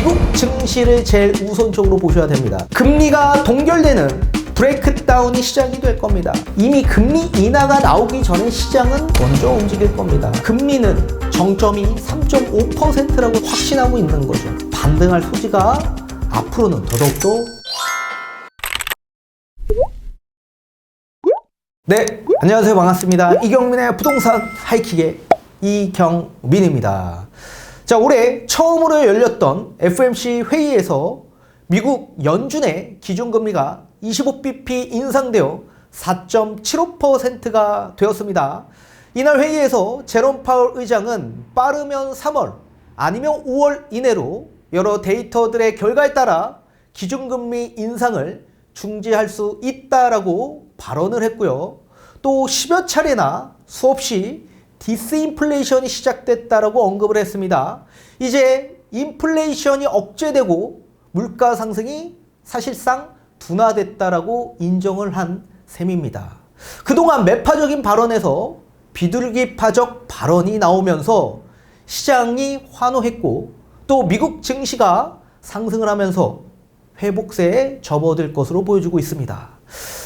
미국 증시를 제일 우선적으로 보셔야 됩니다. 금리가 동결되는 브레이크다운이 시작이 될 겁니다. 이미 금리 인하가 나오기 전에 시장은 먼저 움직일 겁니다. 금리는 정점이 3.5%라고 확신하고 있는 거죠. 반등할 소지가 앞으로는 더더욱더. 네, 안녕하세요. 반갑습니다. 이경민의 부동산 하이킥의 이경민입니다. 자, 올해 처음으로 열렸던 FOMC 회의에서 미국 연준의 기준금리가 25bp 인상되어 4.75%가 되었습니다. 이날 회의에서 제롬 파월 의장은 빠르면 3월 아니면 5월 이내로 여러 데이터들의 결과에 따라 기준금리 인상을 중지할 수 있다라고 발언을 했고요. 또 10여 차례나 수없이 디스인플레이션이 시작됐다라고 언급을 했습니다. 이제 인플레이션이 억제되고 물가 상승이 사실상 둔화됐다라고 인정을 한 셈입니다. 그동안 매파적인 발언에서 비둘기파적 발언이 나오면서 시장이 환호했고 또 미국 증시가 상승을 하면서 회복세에 접어들 것으로 보여주고 있습니다.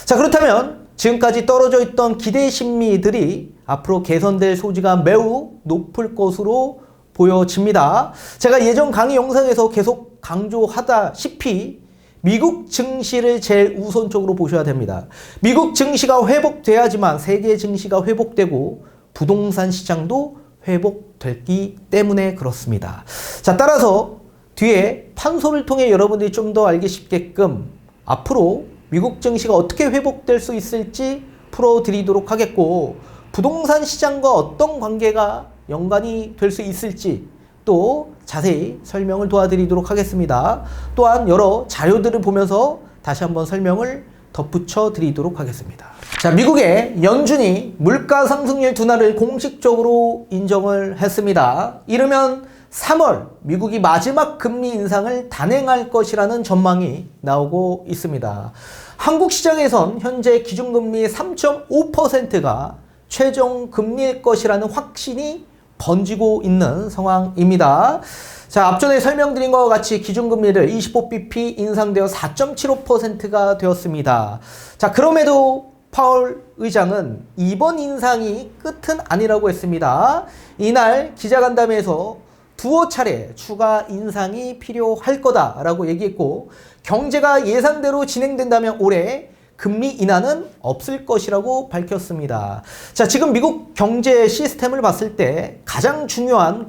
자, 그렇다면 지금까지 떨어져 있던 기대 심리들이 앞으로 개선될 소지가 매우 높을 것으로 보여집니다. 제가 예전 강의 영상에서 계속 강조하다시피 미국 증시를 제일 우선적으로 보셔야 됩니다. 미국 증시가 회복돼야지만 세계 증시가 회복되고 부동산 시장도 회복되기 때문에 그렇습니다. 자, 따라서 뒤에 판소를 통해 여러분들이 좀 더 알기 쉽게끔 앞으로 미국 증시가 어떻게 회복될 수 있을지 풀어드리도록 하겠고, 부동산 시장과 어떤 관계가 연관이 될 수 있을지 또 자세히 설명을 도와드리도록 하겠습니다. 또한 여러 자료들을 보면서 다시 한번 설명을 덧붙여 드리도록 하겠습니다. 자, 미국의 연준이 물가 상승률 둔화를 공식적으로 인정을 했습니다. 이르면 3월 미국이 마지막 금리 인상을 단행할 것이라는 전망이 나오고 있습니다. 한국 시장에선 현재 기준금리 3.5%가 최종 금리일 것이라는 확신이 번지고 있는 상황입니다. 자, 앞전에 설명드린 것과 같이 기준금리를 25bp 인상되어 4.75%가 되었습니다. 자, 그럼에도 파월 의장은 이번 인상이 끝은 아니라고 했습니다. 이날 기자간담회에서 두어 차례 추가 인상이 필요할 거다라고 얘기했고, 경제가 예상대로 진행된다면 올해 금리 인하는 없을 것이라고 밝혔습니다. 자, 지금 미국 경제 시스템을 봤을 때 가장 중요한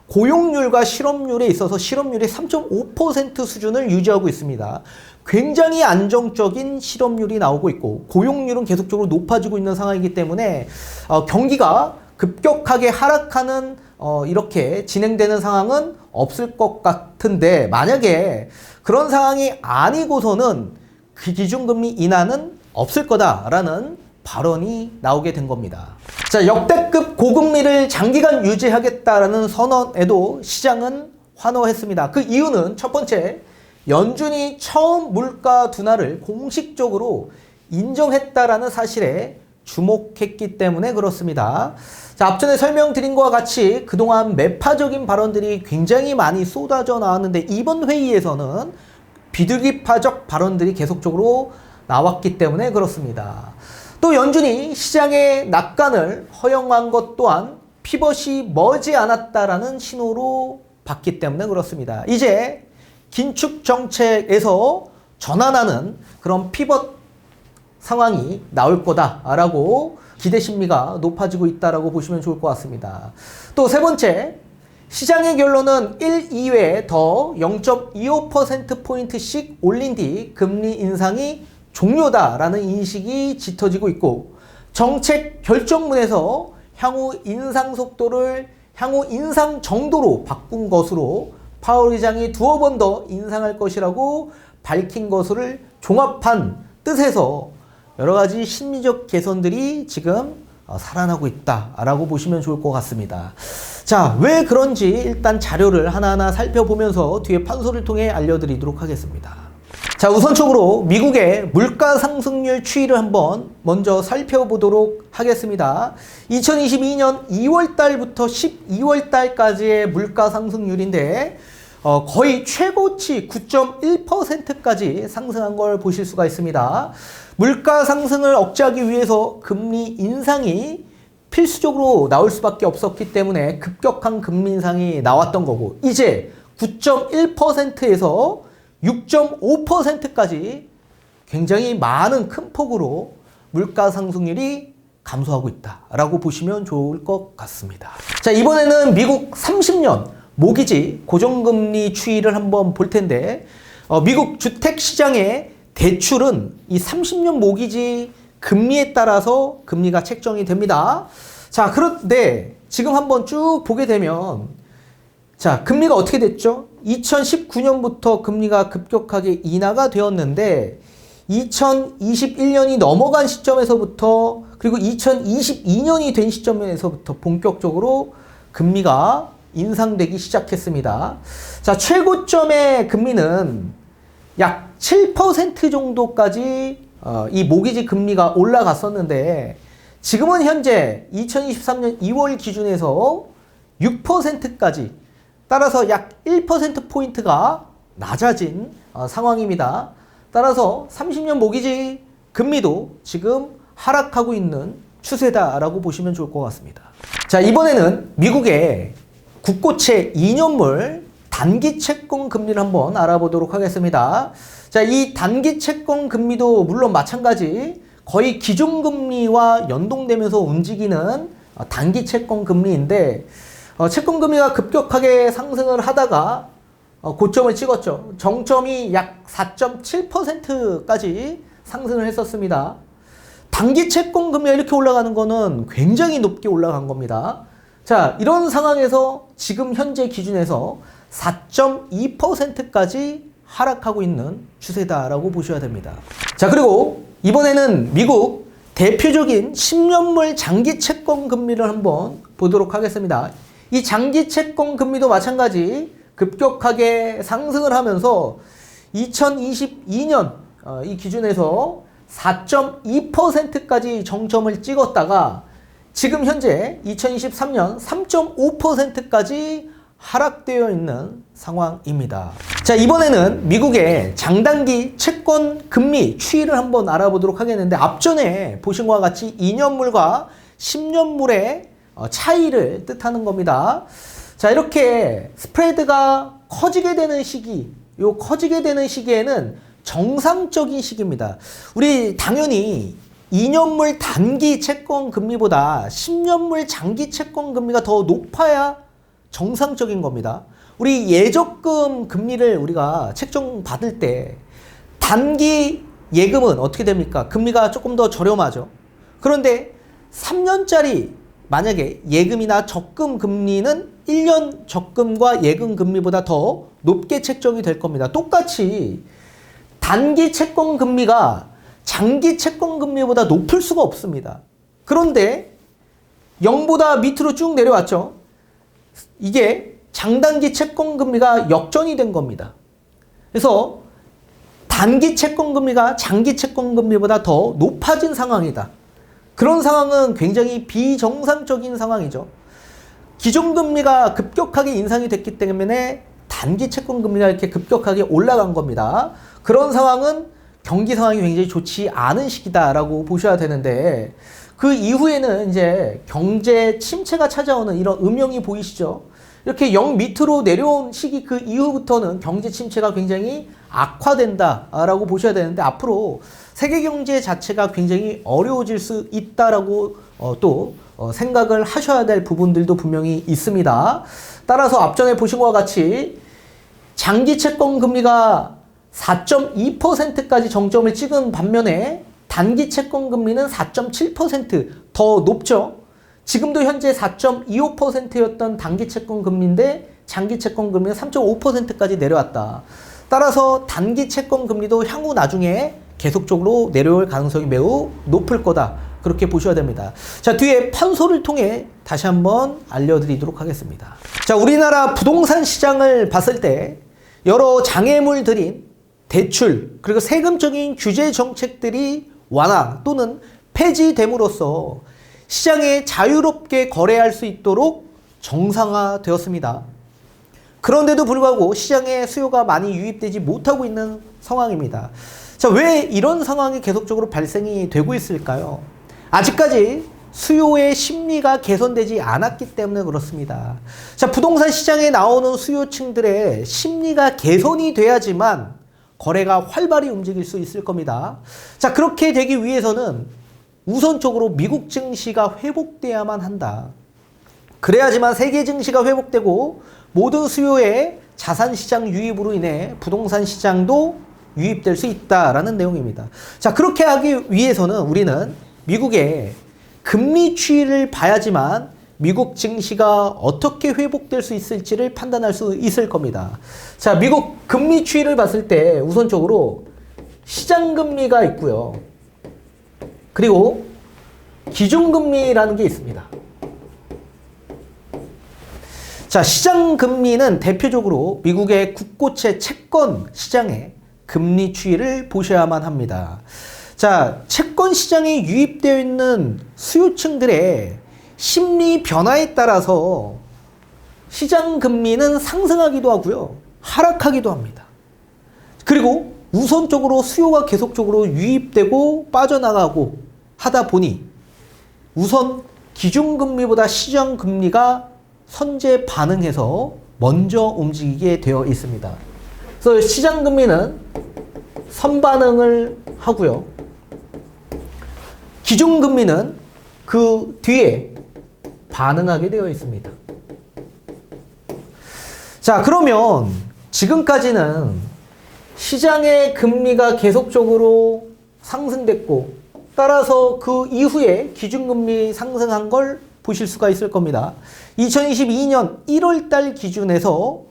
고용률과 실업률에 있어서 실업률이 3.5% 수준을 유지하고 있습니다. 굉장히 안정적인 실업률이 나오고 있고 고용률은 계속적으로 높아지고 있는 상황이기 때문에 경기가 급격하게 하락하는 이렇게 진행되는 상황은 없을 것 같은데, 만약에 그런 상황이 아니고서는 그 기준금리 인하는 없을 거다라는 발언이 나오게 된 겁니다. 자, 역대급 고금리를 장기간 유지하겠다라는 선언에도 시장은 환호했습니다. 그 이유는 첫 번째, 연준이 처음 물가 둔화를 공식적으로 인정했다라는 사실에 주목했기 때문에 그렇습니다. 자, 앞전에 설명드린 것과 같이 그동안 매파적인 발언들이 굉장히 많이 쏟아져 나왔는데 이번 회의에서는 비둘기파적 발언들이 계속적으로 나왔기 때문에 그렇습니다. 또 연준이 시장의 낙관을 허용한 것 또한 피벗이 머지 않았다라는 신호로 봤기 때문에 그렇습니다. 이제 긴축 정책에서 전환하는 그런 피벗 상황이 나올 거다라고 기대 심리가 높아지고 있다라고 보시면 좋을 것 같습니다. 또 세 번째, 시장의 결론은 1, 2회 더 0.25%포인트씩 올린 뒤 금리 인상이 종료다라는 인식이 짙어지고 있고, 정책 결정문에서 향후 인상 속도를 향후 인상 정도로 바꾼 것으로 파월 의장이 두어 번 더 인상할 것이라고 밝힌 것을 종합한 뜻에서 여러 가지 심리적 개선들이 지금 살아나고 있다라고 보시면 좋을 것 같습니다. 자, 왜 그런지 일단 자료를 하나하나 살펴보면서 뒤에 판소를 통해 알려드리도록 하겠습니다. 자, 우선적으로 미국의 물가 상승률 추이를 한번 먼저 살펴보도록 하겠습니다. 2022년 2월 달부터 12월 달까지의 물가 상승률인데 거의 최고치 9.1%까지 상승한 걸 보실 수가 있습니다. 물가 상승을 억제하기 위해서 금리 인상이 필수적으로 나올 수밖에 없었기 때문에 급격한 금리 인상이 나왔던 거고, 이제 9.1%에서 6.5%까지 굉장히 많은 큰 폭으로 물가 상승률이 감소하고 있다라고 보시면 좋을 것 같습니다. 자, 이번에는 미국 30년 모기지 고정금리 추이를 한번 볼 텐데, 미국 주택시장의 대출은 이 30년 모기지 금리에 따라서 금리가 책정이 됩니다. 자, 그런데 지금 한번 쭉 보게 되면, 자, 금리가 어떻게 됐죠? 2019년부터 금리가 급격하게 인하가 되었는데 2021년이 넘어간 시점에서부터, 그리고 2022년이 된 시점에서부터 본격적으로 금리가 인상되기 시작했습니다. 자, 최고점의 금리는 약 7% 정도까지 이 모기지 금리가 올라갔었는데, 지금은 현재 2023년 2월 기준에서 6%까지, 따라서 약 1%포인트가 낮아진 상황입니다. 따라서 30년 모기지 금리도 지금 하락하고 있는 추세다라고 보시면 좋을 것 같습니다. 자, 이번에는 미국의 국고채 2년물 단기 채권 금리를 한번 알아보도록 하겠습니다. 자, 이 단기 채권 금리도 물론 마찬가지 거의 기준금리와 연동되면서 움직이는 단기 채권 금리인데, 채권 금리가 급격하게 상승을 하다가 고점을 찍었죠. 정점이 약 4.7%까지 상승을 했었습니다. 단기 채권 금리가 이렇게 올라가는 거는 굉장히 높게 올라간 겁니다. 자, 이런 상황에서 지금 현재 기준에서 4.2%까지 하락하고 있는 추세다라고 보셔야 됩니다. 자, 그리고 이번에는 미국 대표적인 10년물 장기 채권 금리를 한번 보도록 하겠습니다. 이 장기 채권 금리도 마찬가지 급격하게 상승을 하면서 2022년 이 기준에서 4.2%까지 정점을 찍었다가 지금 현재 2023년 3.5%까지 하락되어 있는 상황입니다. 자, 이번에는 미국의 장단기 채권 금리 추이를 한번 알아보도록 하겠는데, 앞전에 보신 것과 같이 2년물과 10년물의 차이를 뜻하는 겁니다. 자, 이렇게 스프레드가 커지게 되는 시기, 요 커지게 되는 시기에는 정상적인 시기입니다. 우리 당연히 2년물 단기 채권 금리보다 10년물 장기 채권 금리가 더 높아야 정상적인 겁니다. 우리 예적금 금리를 우리가 책정 받을 때 단기 예금은 어떻게 됩니까? 금리가 조금 더 저렴하죠. 그런데 3년짜리 만약에 예금이나 적금 금리는 1년 적금과 예금 금리보다 더 높게 책정이 될 겁니다. 똑같이 단기 채권 금리가 장기 채권 금리보다 높을 수가 없습니다. 그런데 0보다 밑으로 쭉 내려왔죠. 이게 장단기 채권 금리가 역전이 된 겁니다. 그래서 단기 채권 금리가 장기 채권 금리보다 더 높아진 상황이다. 그런 상황은 굉장히 비정상적인 상황이죠. 기준금리가 급격하게 인상이 됐기 때문에 단기 채권 금리가 이렇게 급격하게 올라간 겁니다. 그런 상황은 경기 상황이 굉장히 좋지 않은 시기다라고 보셔야 되는데, 그 이후에는 이제 경제 침체가 찾아오는 이런 음영이 보이시죠? 이렇게 0 밑으로 내려온 시기 그 이후부터는 경제 침체가 굉장히 악화된다라고 보셔야 되는데, 앞으로 세계 경제 자체가 굉장히 어려워질 수 있다라고 또 생각을 하셔야 될 부분들도 분명히 있습니다. 따라서 앞전에 보신 것과 같이 장기 채권 금리가 4.2%까지 정점을 찍은 반면에 단기 채권 금리는 4.7% 더 높죠. 지금도 현재 4.25%였던 단기 채권 금리인데 장기 채권 금리는 3.5%까지 내려왔다. 따라서 단기 채권 금리도 향후 나중에 계속적으로 내려올 가능성이 매우 높을 거다. 그렇게 보셔야 됩니다. 자, 뒤에 판소를 통해 다시 한번 알려드리도록 하겠습니다. 자, 우리나라 부동산 시장을 봤을 때 여러 장애물들인 대출, 그리고 세금적인 규제 정책들이 완화 또는 폐지됨으로써 시장에 자유롭게 거래할 수 있도록 정상화되었습니다. 그런데도 불구하고 시장에 수요가 많이 유입되지 못하고 있는 상황입니다. 자, 왜 이런 상황이 계속적으로 발생이 되고 있을까요? 아직까지 수요의 심리가 개선되지 않았기 때문에 그렇습니다. 자, 부동산 시장에 나오는 수요층들의 심리가 개선이 돼야지만 거래가 활발히 움직일 수 있을 겁니다. 자, 그렇게 되기 위해서는 우선적으로 미국 증시가 회복돼야만 한다. 그래야지만 세계 증시가 회복되고 모든 수요의 자산 시장 유입으로 인해 부동산 시장도 유입될 수 있다라는 내용입니다. 자, 그렇게 하기 위해서는 우리는 미국의 금리 추이를 봐야지만 미국 증시가 어떻게 회복될 수 있을지를 판단할 수 있을 겁니다. 자, 미국 금리 추이를 봤을 때 우선적으로 시장금리가 있고요. 그리고 기준금리라는 게 있습니다. 자, 시장금리는 대표적으로 미국의 국고채 채권 시장의 금리 추이를 보셔야만 합니다. 자, 채권 시장에 유입되어 있는 수요층들의 심리 변화에 따라서 시장금리는 상승하기도 하고요. 하락하기도 합니다. 그리고 우선적으로 수요가 계속적으로 유입되고 빠져나가고 하다 보니 우선 기준금리보다 시장금리가 선제 반응해서 먼저 움직이게 되어 있습니다. 그래서 시장금리는 선반응을 하고요. 기준금리는 그 뒤에 반응하게 되어 있습니다. 자, 그러면 지금까지는 시장의 금리가 계속적으로 상승됐고 따라서 그 이후에 기준금리 상승한 걸 보실 수가 있을 겁니다. 2022년 1월달 기준에서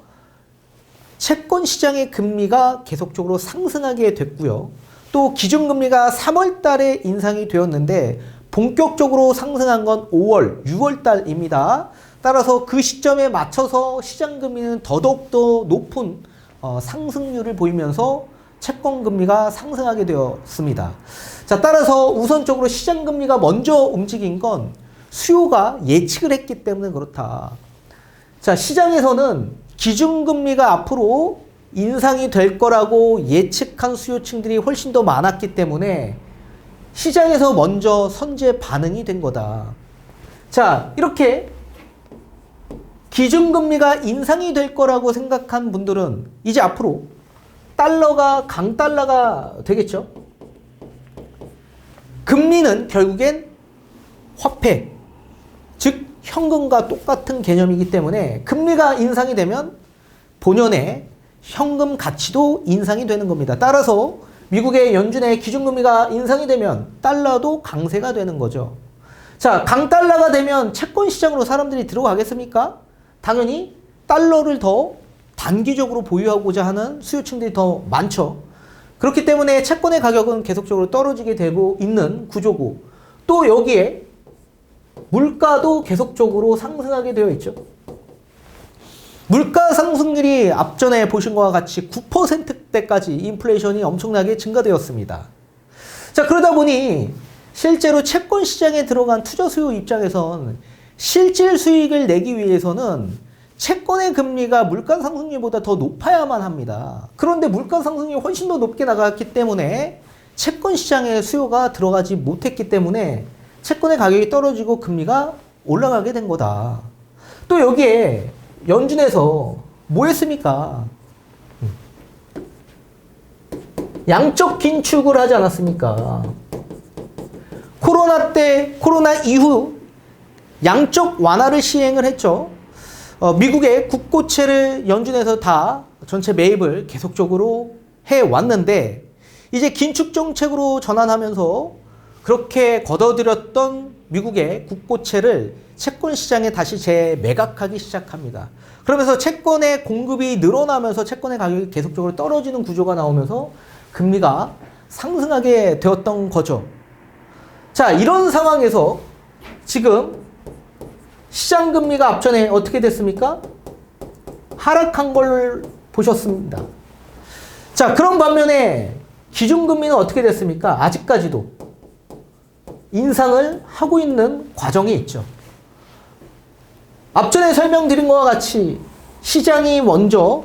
채권 시장의 금리가 계속적으로 상승하게 됐고요. 또 기준금리가 3월달에 인상이 되었는데 본격적으로 상승한 건 5월, 6월달입니다. 따라서 그 시점에 맞춰서 시장금리는 더더욱더 높은 상승률을 보이면서 채권금리가 상승하게 되었습니다. 자, 따라서 우선적으로 시장금리가 먼저 움직인 건 수요가 예측을 했기 때문에 그렇다. 자, 시장에서는 기준금리가 앞으로 인상이 될 거라고 예측한 수요층들이 훨씬 더 많았기 때문에 시장에서 먼저 선제 반응이 된 거다. 자, 이렇게 기준금리가 인상이 될 거라고 생각한 분들은 이제 앞으로 달러가 강달러가 되겠죠. 금리는 결국엔 화폐, 즉 현금과 똑같은 개념이기 때문에 금리가 인상이 되면 본연의 현금 가치도 인상이 되는 겁니다. 따라서 미국의 연준의 기준금리가 인상이 되면 달러도 강세가 되는 거죠. 자, 강달러가 되면 채권 시장으로 사람들이 들어가겠습니까? 당연히 달러를 더 단기적으로 보유하고자 하는 수요층들이 더 많죠. 그렇기 때문에 채권의 가격은 계속적으로 떨어지게 되고 있는 구조고 또 여기에 물가도 계속적으로 상승하게 되어 있죠. 물가 상승률이 앞전에 보신 것과 같이 9%대까지 인플레이션이 엄청나게 증가되었습니다. 자, 그러다 보니 실제로 채권 시장에 들어간 투자 수요 입장에선 실질 수익을 내기 위해서는 채권의 금리가 물가 상승률보다 더 높아야만 합니다. 그런데 물가 상승률이 훨씬 더 높게 나갔기 때문에 채권 시장에 수요가 들어가지 못했기 때문에 채권의 가격이 떨어지고 금리가 올라가게 된 거다. 또 여기에 연준에서 뭐 했습니까? 양적 긴축을 하지 않았습니까? 코로나 때, 코로나 이후 양적 완화를 시행을 했죠. 미국의 국고채를 연준에서 다 전체 매입을 계속적으로 해왔는데 이제 긴축 정책으로 전환하면서 그렇게 걷어들였던 미국의 국고채를 채권 시장에 다시 재매각하기 시작합니다. 그러면서 채권의 공급이 늘어나면서 채권의 가격이 계속적으로 떨어지는 구조가 나오면서 금리가 상승하게 되었던 거죠. 자, 이런 상황에서 지금 시장금리가 앞전에 어떻게 됐습니까? 하락한 걸 보셨습니다. 자, 그런 반면에 기준금리는 어떻게 됐습니까? 아직까지도 인상을 하고 있는 과정이 있죠. 앞전에 설명드린 것과 같이 시장이 먼저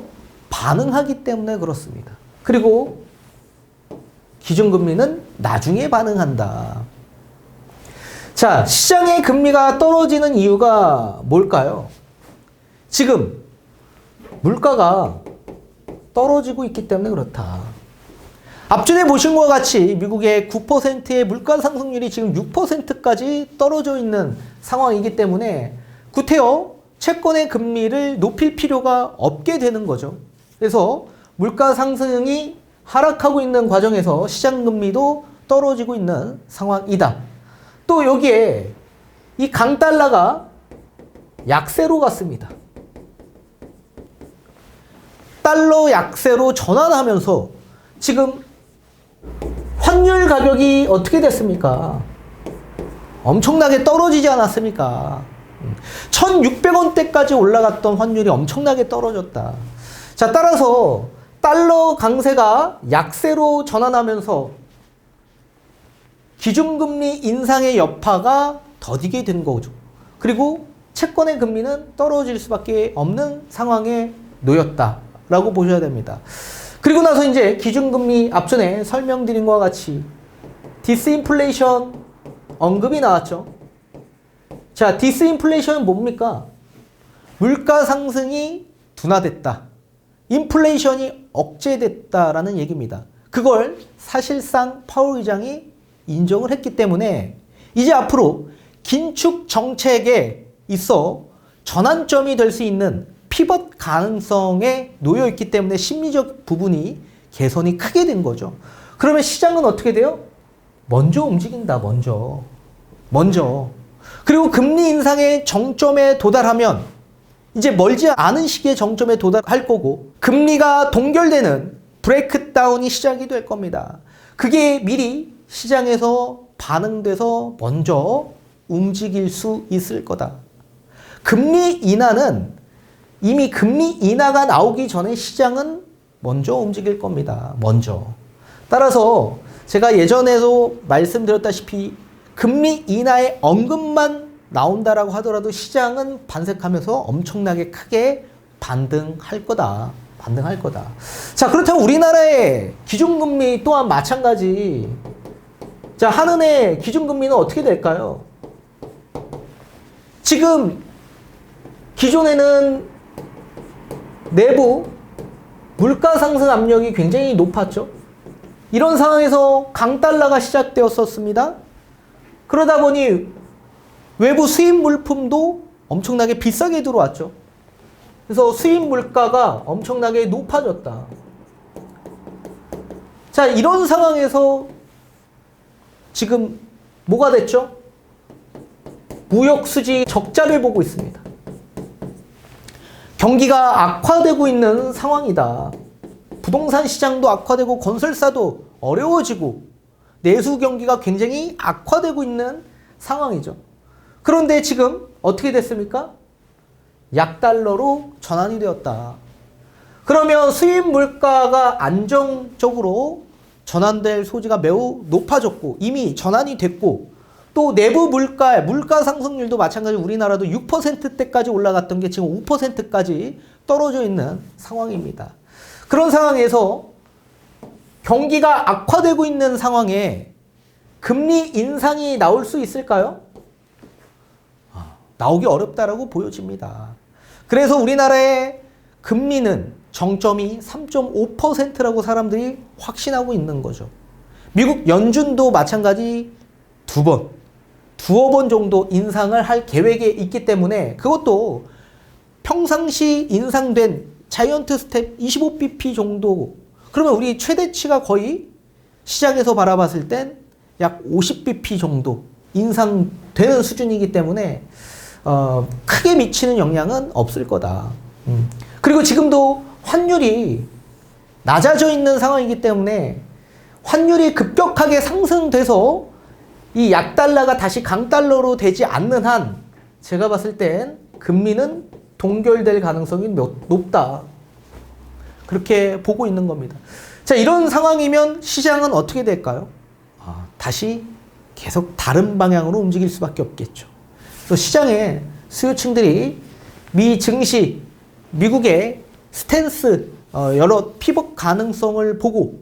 반응하기 때문에 그렇습니다. 그리고 기준금리는 나중에 반응한다. 자, 시장의 금리가 떨어지는 이유가 뭘까요? 지금 물가가 떨어지고 있기 때문에 그렇다. 앞전에 보신 것과 같이 미국의 9%의 물가 상승률이 지금 6%까지 떨어져 있는 상황이기 때문에 구태여 채권의 금리를 높일 필요가 없게 되는 거죠. 그래서 물가 상승이 하락하고 있는 과정에서 시장 금리도 떨어지고 있는 상황이다. 또 여기에 이 강달러가 약세로 갔습니다. 달러 약세로 전환하면서 지금 환율 가격이 어떻게 됐습니까? 엄청나게 떨어지지 않았습니까? 1,600원대까지 올라갔던 환율이 엄청나게 떨어졌다. 자, 따라서 달러 강세가 약세로 전환하면서 기준금리 인상의 여파가 더디게 된 거죠. 그리고 채권의 금리는 떨어질 수밖에 없는 상황에 놓였다라고 보셔야 됩니다. 그리고 나서 이제 기준금리 앞전에 설명드린 것과 같이 디스인플레이션 언급이 나왔죠. 자, 디스인플레이션은 뭡니까? 물가 상승이 둔화됐다. 인플레이션이 억제됐다라는 얘기입니다. 그걸 사실상 파월 의장이 인정을 했기 때문에 이제 앞으로 긴축 정책에 있어 전환점이 될 수 있는 피벗 가능성에 놓여 있기 때문에 심리적 부분이 개선이 크게 된 거죠. 그러면 시장은 어떻게 돼요? 먼저 움직인다, 먼저. 그리고 금리 인상의 정점에 도달하면 이제 멀지 않은 시기에 정점에 도달할 거고 금리가 동결되는 브레이크다운이 시작이 될 겁니다. 그게 미리 시장에서 반응돼서 먼저 움직일 수 있을 거다. 금리 인하는 이미 금리 인하가 나오기 전에 시장은 먼저 움직일 겁니다. 먼저. 따라서 제가 예전에도 말씀드렸다시피 금리 인하의 언급만 나온다라고 하더라도 시장은 반색하면서 엄청나게 크게 반등할 거다. 자, 그렇다면 우리나라의 기준금리 또한 마찬가지. 자, 한은의 기준금리는 어떻게 될까요? 지금 기존에는 내부 물가 상승 압력이 굉장히 높았죠. 이런 상황에서 강달러가 시작되었었습니다. 그러다 보니 외부 수입 물품도 엄청나게 비싸게 들어왔죠. 그래서 수입 물가가 엄청나게 높아졌다. 자, 이런 상황에서 지금 뭐가 됐죠? 무역 수지 적자를 보고 있습니다. 경기가 악화되고 있는 상황이다. 부동산 시장도 악화되고 건설사도 어려워지고 내수 경기가 굉장히 악화되고 있는 상황이죠. 그런데 지금 어떻게 됐습니까? 약달러로 전환이 되었다. 그러면 수입 물가가 안정적으로 전환될 소지가 매우 높아졌고 이미 전환이 됐고 또 내부 물가 상승률도 마찬가지로 우리나라도 6%대까지 올라갔던 게 지금 5%까지 떨어져 있는 상황입니다. 그런 상황에서 경기가 악화되고 있는 상황에 금리 인상이 나올 수 있을까요? 나오기 어렵다라고 보여집니다. 그래서 우리나라의 금리는 정점이 3.5%라고 사람들이 확신하고 있는 거죠. 미국 연준도 마찬가지 두어 번 정도 인상을 할 계획에 있기 때문에 그것도 평상시 인상된 자이언트 스텝 25bp 정도, 그러면 우리 최대치가 거의 시장에서 바라봤을 땐 약 50bp 정도 인상되는 수준이기 때문에 크게 미치는 영향은 없을 거다. 그리고 지금도 환율이 낮아져 있는 상황이기 때문에 환율이 급격하게 상승돼서 이 약달러가 다시 강달러로 되지 않는 한 제가 봤을 땐 금리는 동결될 가능성이 높다. 그렇게 보고 있는 겁니다. 자, 이런 상황이면 시장은 어떻게 될까요? 다시 계속 다른 방향으로 움직일 수밖에 없겠죠. 그래서 시장의 수요층들이 미 증시, 미국의 스탠스 여러 피복 가능성을 보고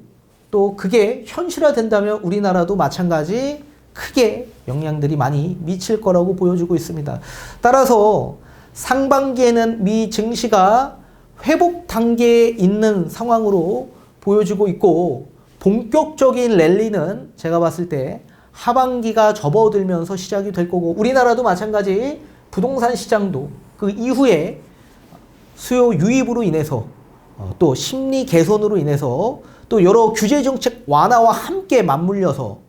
또 그게 현실화된다면 우리나라도 마찬가지 크게 영향들이 많이 미칠 거라고 보여주고 있습니다. 따라서 상반기에는 미 증시가 회복 단계에 있는 상황으로 보여지고 있고 본격적인 랠리는 제가 봤을 때 하반기가 접어들면서 시작이 될 거고 우리나라도 마찬가지 부동산 시장도 그 이후에 수요 유입으로 인해서 또 심리 개선으로 인해서 또 여러 규제 정책 완화와 함께 맞물려서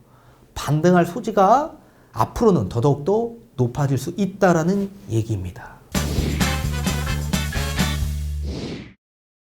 반등할 소지가 앞으로는 더더욱더 높아질 수 있다라는 얘기입니다.